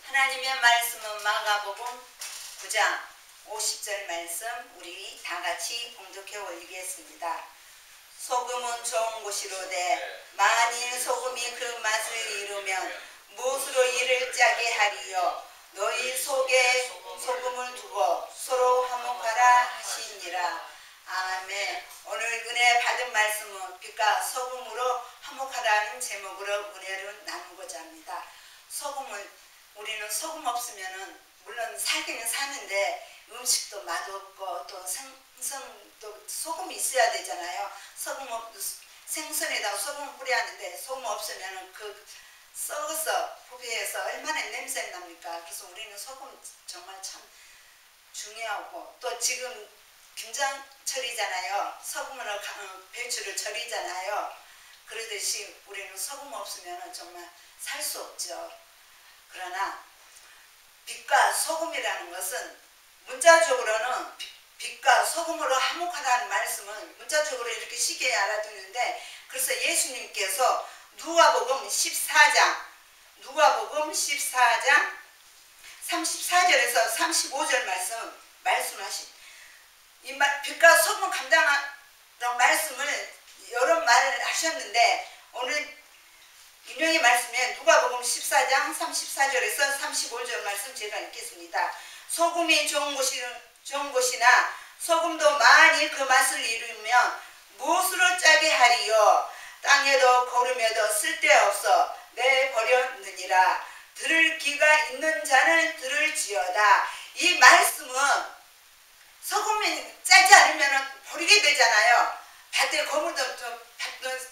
하나님의 말씀은 마가복음 9장 50절 말씀 우리 다 같이 봉독해 올리겠습니다. 소금은 좋은 것이로되 만일 소금이 그 맛을 잃으면 무엇으로 이를 짜게 하리요. 너희 속에 소금을 두고 서로 화목하라 하시니라. 아멘. 오늘 은혜 받은 말씀은 빛과 소금으로 화목하라는 제목으로 은혜를 나누고자 합니다. 우리는 소금 없으면은 물론 살기는 사는데 음식도 맛없고 또 생선도 소금이 있어야 되잖아요. 생선에다가 소금 뿌려야 하는데 소금 없으면은 그 썩어서 부패해서 얼마나 냄새 납니까? 그래서 우리는 소금 정말 참 중요하고, 또 지금 김장철이잖아요. 소금으로 배추를 절이잖아요. 그러듯이 우리는 소금 없으면 정말 살 수 없죠. 그러나 빛과 소금이라는 것은 문자적으로는 빛과 소금으로 화목하라는 말씀은 문자적으로 이렇게 쉽게 알아두는데, 그래서 예수님께서 누가복음 14장 34절에서 35절 말씀하신 빛과 소금 감당하는 말씀을 여러 말을 하셨는데, 오늘 인용의 말씀에 누가복음 14장 34절에서 35절 말씀 제가 읽겠습니다. 소금이 좋은 것이나 소금도 만일 그 맛을 잃으면 무엇으로 짜게 하리요. 땅에도 거름에도 쓸데없어 내버렸느니라. 들을 귀가 있는 자는 들을지어다. 이 말씀은 소금이 짜지 않으면 버리게 되잖아요. 밭에 거물도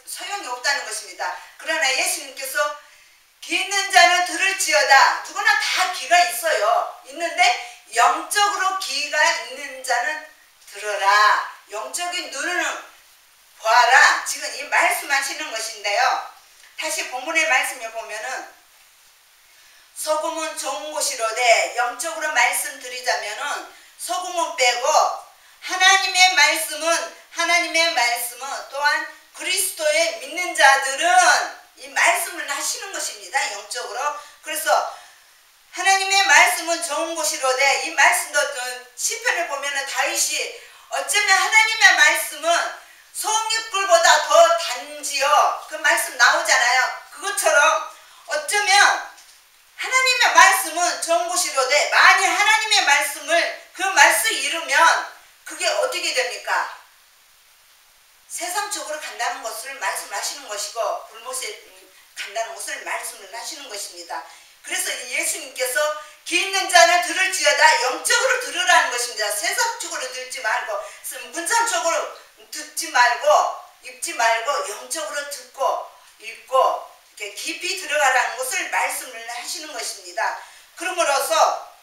소용이 없다는 것입니다. 그러나 예수님께서 귀 있는 자는 들을지어다. 누구나 다 귀가 있어요. 있는데 영적으로 귀가 있는 자는 들어라. 영적인 눈은 보아라. 지금 이 말씀하시는 것인데요. 다시 본문의 말씀에 보면은 소금은 좋은 것이로되, 영적으로 말씀드리자면은 소금은 빼고 하나님의 말씀은 또한 그리스도의 믿는 자들은 이 말씀을 하시는 것입니다. 영적으로. 그래서 하나님의 말씀은 좋은 것이로되, 이 말씀도 시편을 보면은 다윗이 어쩌면 하나님의 말씀은 송이불보다 더 단지요. 그 말씀 나오잖아요. 그것처럼 어쩌면 하나님의 말씀은 좋은 것이로되, 만일 하나님의 그 말씀을 잃으면 그게 어떻게 됩니까? 세상적으로 간다는 것을 말씀하시는 것이고, 불못에 간다는 것을 말씀을 하시는 것입니다. 그래서 예수님께서 귀 있는 자는 들을지어다, 영적으로 들으라는 것입니다. 세상적으로 듣지 말고, 문상적으로 듣지 말고, 읽지 말고, 영적으로 듣고 읽고 이렇게 깊이 들어가라는 것을 말씀을 하시는 것입니다. 그러므로서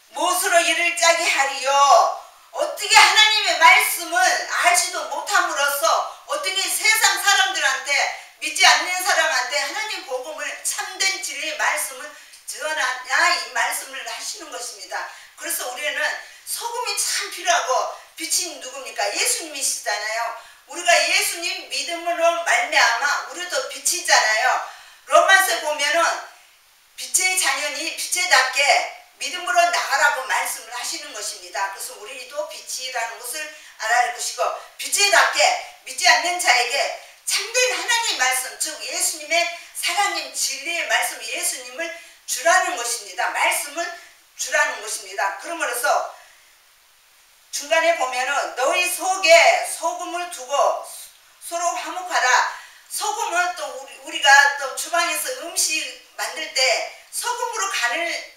무엇으로 이를 짜게 하리요. 어떻게 하나님의 말씀을 알지도 못함으로써 어떻게 세상 사람들한테, 믿지 않는 사람한테 하나님 복음을, 참된 진리의 말씀을 전하냐, 이 말씀을 하시는 것입니다. 그래서 우리는 소금이 참 필요하고, 빛이 누굽니까? 예수님이시잖아요. 우리가 예수님 믿음으로 말미암아 우리도 빛이잖아요. 로마서에 보면은 빛의 자녀니 빛에답게 믿음으로 나가라고 말씀을 하시는 것입니다. 그래서 우리도 빛이라는 것을 알아야 할 것이고, 빛에답게 믿지 않는 자에게 참된 하나님의 말씀, 즉 예수님의 사랑님 진리의 말씀, 예수님을 주라는 것입니다. 말씀을 주라는 것입니다. 그러므로서 중간에 보면은 너희 속에 소금을 두고 서로 화목하라. 소금은 또 우리가 또 주방에서 음식 만들 때 소금으로 간을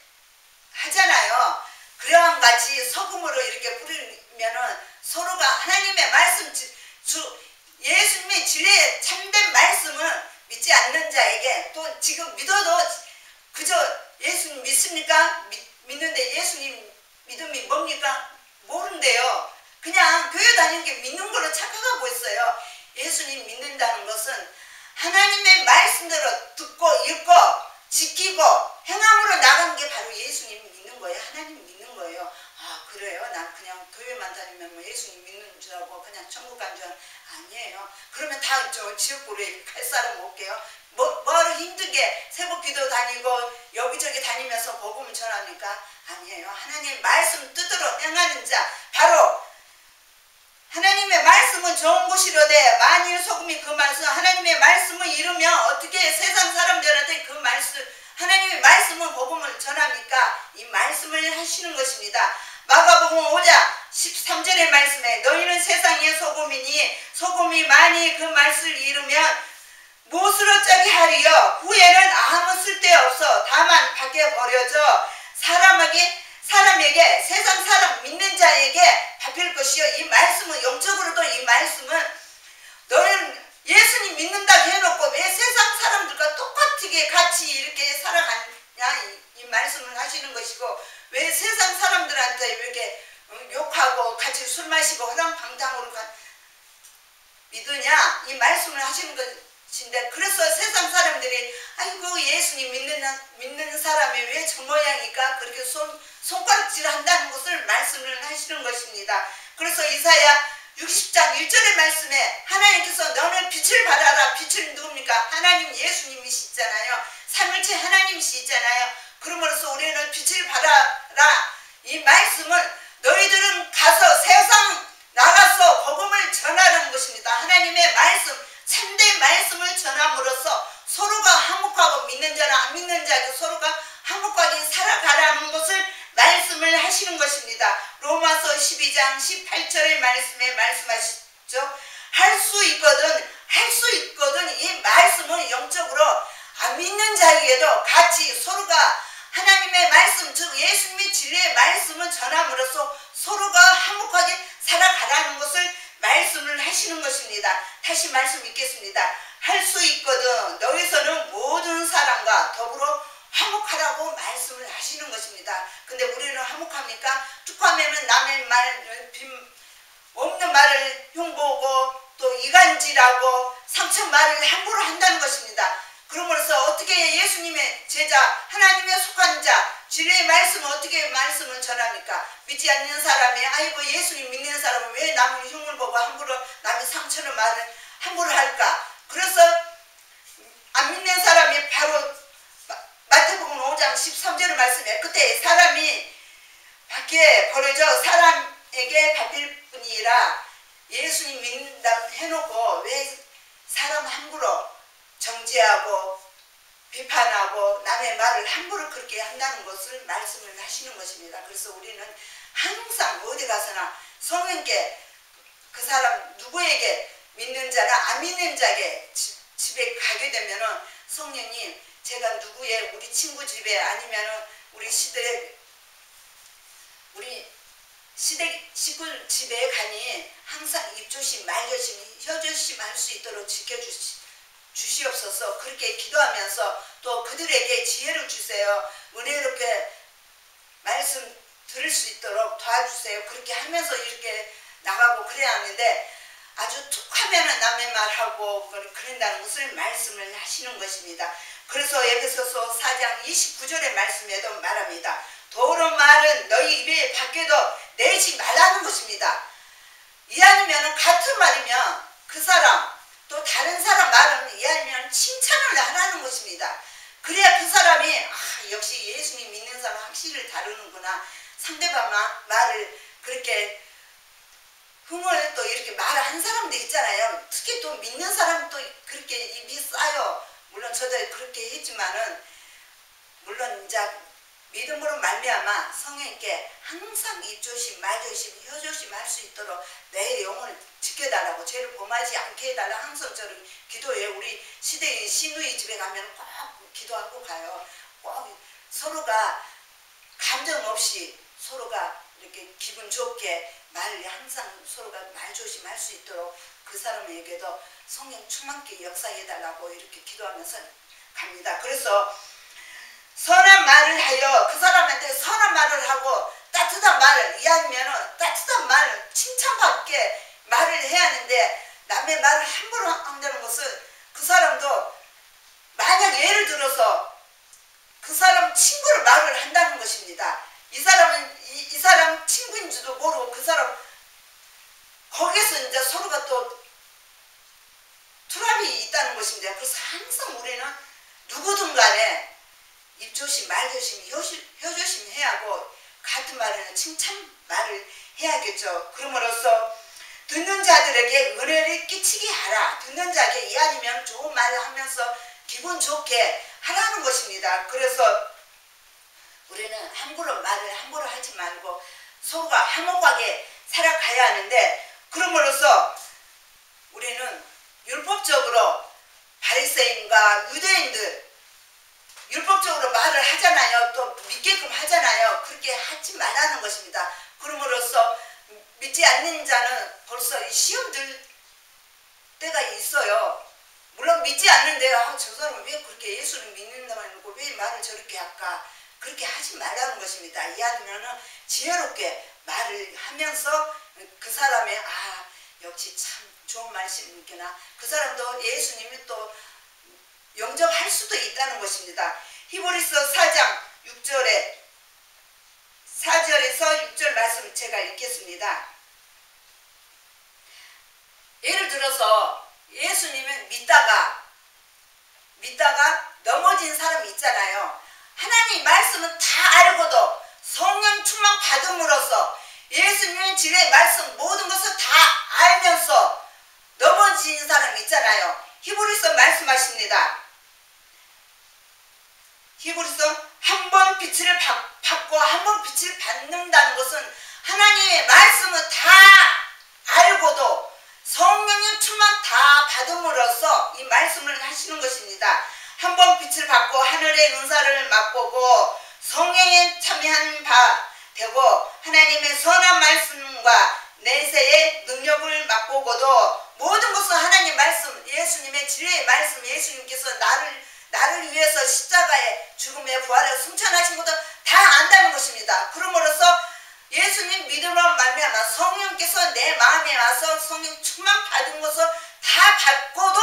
하잖아요. 그러한 같이 소금으로 이렇게 뿌리면은 서로가 하나님의 말씀, 예수님의 진리의 참된 말씀을 믿지 않는 자에게, 또 지금 믿어도 그저 예수님 믿습니까? 믿는데 예수님 믿음이 뭡니까? 모른대요. 그냥 교회 다니는 게 믿는 걸로 착각하고 있어요. 예수님 믿는다는 것은 하나님의 말씀대로 듣고 읽고 지키고 행함으로 나가는 게 바로 예수님 믿는 거예요. 하나님 믿는 거예요. 아, 그래요? 난 그냥 교회만 다니면 뭐 예수님 믿는 줄 알고 그냥 천국 간 줄 아니에요. 그러면 다 저 지옥불에 갈 사람 올게요. 뭐하러 힘들게 새벽 기도 다니고 여기저기 다니면서 복음을 전합니까? 아니에요. 하나님의 말씀 뜻대로 행하는 자, 바로 하나님의 말씀은 좋은 것이로되 만일 소금이 그 말씀, 하나님의 말씀을 잃으면 어떻게 세상 사람들한테 그 말씀, 하나님의 말씀은 복음을 전합니까? 이 말씀을 하시는 것입니다. 마가복음 5장 13절의 말씀에 너희는 세상의 소금이니 소금이 많이 그 말씀을 잃으면 무엇으로 짜게 하리요? 후에는 아무 쓸데없어 다만 밖에 버려져 사람에게 세상 사람 믿는 자에게 밟힐 것이요. 이 말씀은 영적으로도 이 말씀은 너는 예수님 믿는다고 해놓고 왜 세상 사람들과 똑같게 같이 이렇게 살아가냐 이 말씀을 하시는 것이고 왜 세상 사람들한테 이렇게 욕하고 같이 술 마시고 허랑방탕으로 믿으냐 이 말씀을 하시는 것인데 그래서 세상 사람들이 아이고 예수님 믿는 사람이 왜 저 모양일까 그렇게 손가락질 한다는 것을 말씀을 하시는 것입니다. 그래서 이사야 60장 1절의 말씀에 하나님께서 너는 빛을 발하라. 빛은 누굽니까? 하나님 예수님이시잖아요. 삼일체 하나님이시잖아요. 그러므로써 우리는 빛을 발하라. 이 말씀은 너희들은 가서 세상 나가서 복음을 전하는 것입니다. 하나님의 말씀 참된 말씀을 전함으로써 서로가 화목하고 믿는 자나 안 믿는 자도 서로가 화목하게 살아가라는 것을 말씀을 하시는 것입니다. 로마서 12장 18절의 말씀에 말씀하시죠. 할 수 있거든 이 말씀은 영적으로 안 믿는 자에게도 같이 서로가 하나님의 말씀 즉 예수님의 진리의 말씀을 전함으로써 서로가 화목하게 살아가라는 것을 말씀을 하시는 것입니다. 다시 말씀 읽겠습니다. 할 수 있거든 너희서는 모든 사람과 더불어 화목하라고 말씀을 하시는 것입니다. 근데 우리는 화목합니까? 툭하면 남의 말 없는 말을 흉보고 또 이간질하고 상처 말을 함부로 한다는 것입니다. 그러므로서 어떻게 예수님의 제자 하나님의 속한 자 진리의 말씀은 어떻게 말씀을 전합니까? 믿지 않는 사람이 아이고 예수님 믿는 사람은 왜 남의 흉을 보고 함부로 남의 상처를 말을 함부로 할까? 그래서 안 믿는 사람이 바로 마태복음 5장 13절의 말씀에 그때 사람이 밖에 버려져 사람에게 밟힐 뿐이라 예수님 믿는다고 해놓고 왜 사람 함부로 정죄하고 비판하고 남의 말을 함부로 그렇게 한다는 것을 말씀을 하시는 것입니다. 그래서 우리는 항상 어디 가서나 성령께 그 사람 누구에게 믿는 자나 안 믿는 자에게 집에 가게 되면은 성령님 제가 누구의 우리 친구 집에 아니면은 우리 시댁 식구 집에 가니 항상 입조심 말조심 혀조심 할 수 있도록 지켜주시옵소서. 그렇게 기도하면서 또 그들에게 지혜를 주세요. 은혜롭게 말씀 들을 수 있도록 도와주세요. 그렇게 하면서 이렇게 나가고 그래야 하는데 아주 툭하면은 남의 말하고 그런다는 것을 말씀을 하시는 것입니다. 그래서 에베소서 4장 29절의 말씀에도 말합니다. 더러운 말은 너희 입에 밖에도 내지 말라는 것입니다. 이 아니면 같은 말이면 그 사람 또 다른 사람 말은 이 아니면 칭찬을 하라는 것입니다. 그래야 그 사람이 역시 예수님 믿는 사람 확실히 다루는구나. 상대방 말을 그렇게 흥을 또 이렇게 말하는 사람도 있잖아요. 특히 또 믿는 사람 또 그렇게 입이 싸요. 물론 저도 그렇게 했지만은 물론 이제 믿음으로 말미암아 성령께 항상 입조심, 말조심, 혀조심 할 수 있도록 내 영혼을 지켜달라고 죄를 범하지 않게 해달라 항상 저를 기도해요. 우리 시대인 시누이 집에 가면 꼭 기도하고 가요. 꼭 서로가 감정 없이 서로가 이렇게 기분 좋게 말을 항상 서로가 말조심할 수 있도록 그 사람에게도 성령 충만케 역사해달라고 이렇게 기도하면서 갑니다. 그래서 선한 말을 하여 그 사람한테 선한 말을 하고 따뜻한 말을 이야기하면 따뜻한 말 칭찬받게 말을 해야 하는데 남의 말을 함부로 한다는 것은 그 사람도 만약 예를 들어서 그 사람 친구를 말을 한다는 것입니다. 이 사람은 이 사람 친구인지도 모르고 그 사람 거기서 이제 서로가 또 트러블이 있다는 것입니다. 그래서 항상 우리는 누구든 간에 입조심, 말조심, 혀조심 해야 하고 같은 말에는 칭찬 말을 해야겠죠. 그러므로써 듣는 자들에게 은혜를 끼치게 하라. 듣는 자에게 이 아니면 좋은 말을 하면서 기분 좋게 하라는 것입니다. 그래서 우리는 함부로 말을 함부로 하지 말고 서로가 화목하게 살아가야 하는데, 그러므로써 우리는 율법적으로 바리새인과 유대인들 율법적으로 말을 하잖아요. 또 믿게끔 하잖아요. 그렇게 하지 말라는 것입니다. 그러므로써 믿지 않는 자는 벌써 시험 들 때가 있어요. 물론 믿지 않는데 저 사람은 왜 그렇게 예수를 믿는다고 하고 왜 말을 저렇게 할까? 그렇게 하지 말라는 것입니다. 이하면은 지혜롭게 말을 하면서 그 사람의 역시 참 좋은 말씀이구나. 그 사람도 예수님이 또 영접할 수도 있다는 것입니다. 히브리서 4장 4절에서 6절 말씀 제가 읽겠습니다. 예를 들어서 예수님은 믿다가 넘어진 사람이 있잖아요. 하나님 말씀은 다 알고도 성령 충만 받음으로써 예수님의 진리의 말씀 모든 것을 다 알면서 넘어진 사람이 있잖아요. 히브리서 말씀하십니다. 히브리서 한 번 빛을 받고 한 번 빛을 받는다는 것은 하나님의 말씀은 다 알고도 성령의 충만 다 받음으로써 이 말씀을 하시는 것입니다. 한 번 빛을 받고 하늘의 은사를 맛보고 성령에 참여한 바 되고 하나님의 선한 말씀과 내세의 능력을 맛보고도 모든 것은 하나님 말씀, 예수님의 진리의 말씀, 예수님께서 나를 위해서 십자가의 죽음의 부활을 승천하신 것도 다 안다는 것입니다. 그러므로써 예수님 믿음으로 말미암아 성령께서 내 마음에 와서 성령 충만 받은 것을 다 받고도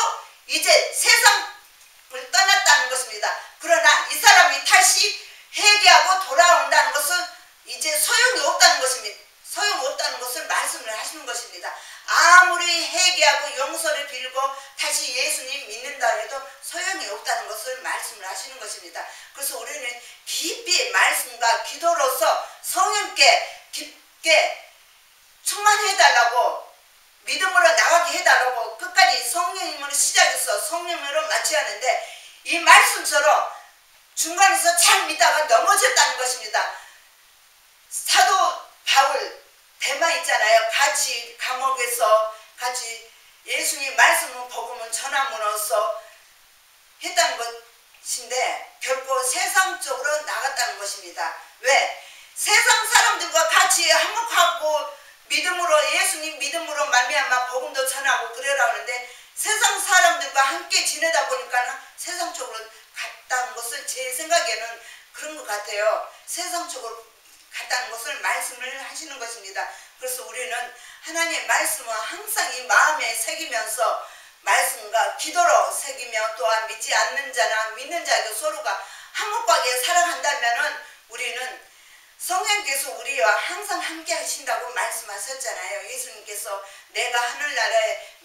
이제 세상을 떠났다는 것입니다. 그러나 이 사람이 다시 회개하고 돌아온다는 것은 이제 소용이 없다는 것입니다. 소용없다는 것을 말씀을 하시는 것입니다. 아무리 회개하고 용서를 빌고 다시 예수님 믿는다 해도 소용이 없다는 것을 말씀을 하시는 것입니다. 그래서 우리는 깊이 말씀과 기도로서 성령께 깊게 충만해달라고, 믿음으로 나가게 해달라고 끝까지 성령님으로 시작해서 성령으로 마쳐야 하는데, 이 말씀처럼 중간에서 잘 믿다가 넘어졌다는 것입니다. 사도 바울 대마 있잖아요. 같이 감옥에서 같이 예수님 말씀을 복음을 전함으로써 했다는 것인데 결코 세상 쪽으로 나갔다는 것입니다. 왜? 세상 사람들과 같이 한몫하고 믿음으로 예수님 믿음으로 말미암아 복음도 전하고 그러라 하는데 세상 사람들과 함께 지내다 보니까는 세상 쪽으로 갔다는 것을 제 생각에는 그런 것 같아요. 세상 쪽으로 갔다는 것을 말씀을 하시는 것입니다. 그래서 우리는 하나님의 말씀은 항상 이 마음에 새기면서 말씀과 기도로 새기며 또한 믿지 않는 자나 믿는 자에게 서로가 화목하게 살아간다면은 우리는 성령께서 우리와 항상 함께 하신다고 말씀하셨잖아요. 예수님께서 내가 하늘나라에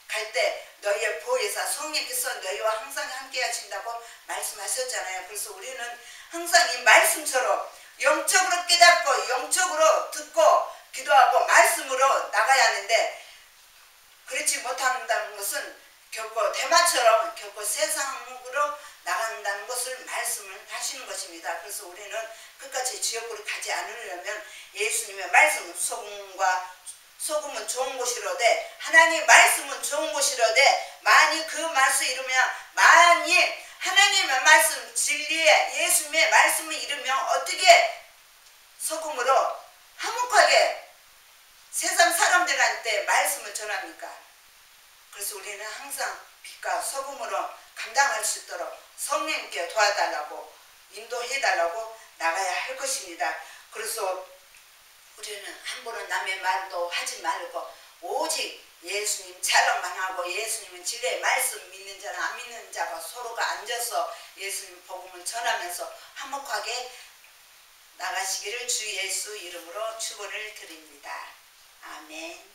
갈 때 너희의 보혜사 성령께서 너희와 항상 함께 하신다고 말씀하셨잖아요. 그래서 우리는 항상 이 말씀처럼 영적으로 깨닫고 영적으로 듣고 기도하고 말씀으로 나가야 하는데 그렇지 못한다는 것은 결코 대마처럼 결코 세상으로 나간다는 것을 말씀을 하시는 것입니다. 그래서 우리는 끝까지 지옥으로 가지 않으려면 예수님의 말씀은 소금은 좋은 곳이로되 하나님의 말씀은 좋은 곳이로되 만일 그 말씀 이루면 만일 하나님의 말씀 진리의 예수님의 말씀을 이루면 어떻게 소금으로 화목하게 세상 사람들한테 말씀을 전합니까? 그래서 우리는 항상 빛과 소금으로 감당할 수 있도록 성령님께 도와달라고 인도해달라고 나가야 할 것입니다. 그래서 우리는 함부로 남의 말도 하지 말고 오직 예수님 자랑만 하고 예수님은 진리의 말씀 믿는 자나 안 믿는 자가 서로가 앉아서 예수님 복음을 전하면서 화목하게 나가시기를 주 예수 이름으로 축원을 드립니다. 아멘.